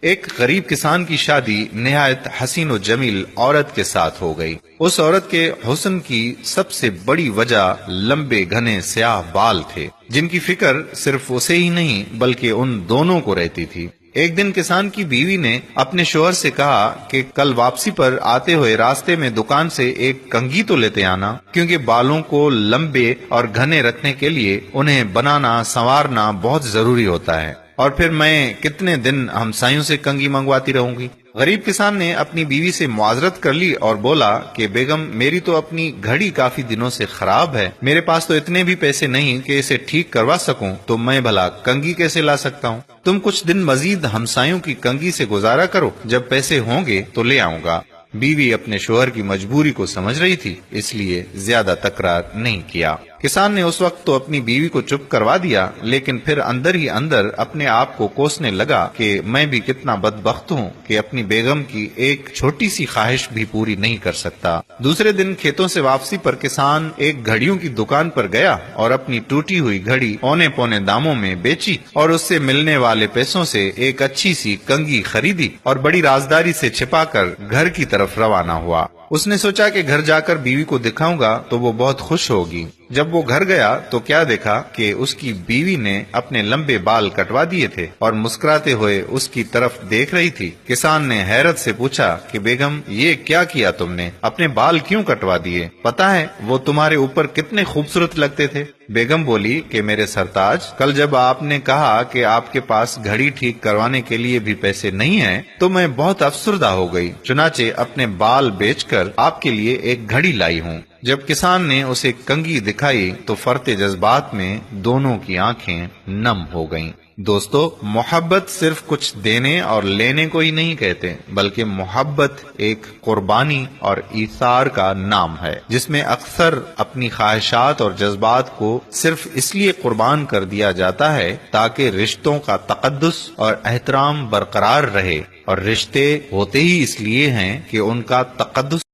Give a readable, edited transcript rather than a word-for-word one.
ایک غریب کسان کی شادی نہایت حسین و جمیل عورت کے ساتھ ہو گئی۔ اس عورت کے حسن کی سب سے بڑی وجہ لمبے گھنے سیاہ بال تھے، جن کی فکر صرف اسے ہی نہیں بلکہ ان دونوں کو رہتی تھی۔ ایک دن کسان کی بیوی نے اپنے شوہر سے کہا کہ کل واپسی پر آتے ہوئے راستے میں دکان سے ایک کنگھی تو لیتے آنا، کیونکہ بالوں کو لمبے اور گھنے رکھنے کے لیے انہیں بنانا سنوارنا بہت ضروری ہوتا ہے، اور پھر میں کتنے دن ہمسایوں سے کنگھی منگواتی رہوں گی۔ غریب کسان نے اپنی بیوی سے معذرت کر لی اور بولا کہ بیگم، میری تو اپنی گھڑی کافی دنوں سے خراب ہے، میرے پاس تو اتنے بھی پیسے نہیں کہ اسے ٹھیک کروا سکوں، تو میں بھلا کنگھی کیسے لا سکتا ہوں؟ تم کچھ دن مزید ہمسایوں کی کنگھی سے گزارا کرو، جب پیسے ہوں گے تو لے آؤں گا۔ بیوی اپنے شوہر کی مجبوری کو سمجھ رہی تھی، اس لیے زیادہ تکرار نہیں کیا۔ کسان نے اس وقت تو اپنی بیوی کو چپ کروا دیا، لیکن پھر اندر ہی اندر اپنے آپ کو کوسنے لگا کہ میں بھی کتنا بدبخت ہوں کہ اپنی بیگم کی ایک چھوٹی سی خواہش بھی پوری نہیں کر سکتا۔ دوسرے دن کھیتوں سے واپسی پر کسان ایک گھڑیوں کی دکان پر گیا اور اپنی ٹوٹی ہوئی گھڑی اونے پونے داموں میں بیچی اور اس سے ملنے والے پیسوں سے ایک اچھی سی کنگھی خریدی اور بڑی رازداری سے چھپا کر گھر کی طرف روانہ ہوا۔ اس نے سوچا کہ گھر جا کر بیوی کو دکھاؤں گا تو وہ بہت خوش ہوگی۔ جب وہ گھر گیا تو کیا دیکھا کہ اس کی بیوی نے اپنے لمبے بال کٹوا دیے تھے اور مسکراتے ہوئے اس کی طرف دیکھ رہی تھی۔ کسان نے حیرت سے پوچھا کہ بیگم، یہ کیا کیا تم نے؟ اپنے بال کیوں کٹوا دیے؟ پتا ہے وہ تمہارے اوپر کتنے خوبصورت لگتے تھے۔ بیگم بولی کہ میرے سرتاج، کل جب آپ نے کہا کہ آپ کے پاس گھڑی ٹھیک کروانے کے لیے بھی پیسے نہیں ہیں تو میں بہت افسردہ ہو گئی، چنانچہ اپنے بال بیچ کر آپ کے لیے ایک گھڑی لائی ہوں۔ جب کسان نے اسے کنگھی دکھائی تو فرط جذبات میں دونوں کی آنکھیں نم ہو گئیں۔ دوستو، محبت صرف کچھ دینے اور لینے کو ہی نہیں کہتے، بلکہ محبت ایک قربانی اور ایثار کا نام ہے، جس میں اکثر اپنی خواہشات اور جذبات کو صرف اس لیے قربان کر دیا جاتا ہے تاکہ رشتوں کا تقدس اور احترام برقرار رہے، اور رشتے ہوتے ہی اس لیے ہیں کہ ان کا تقدس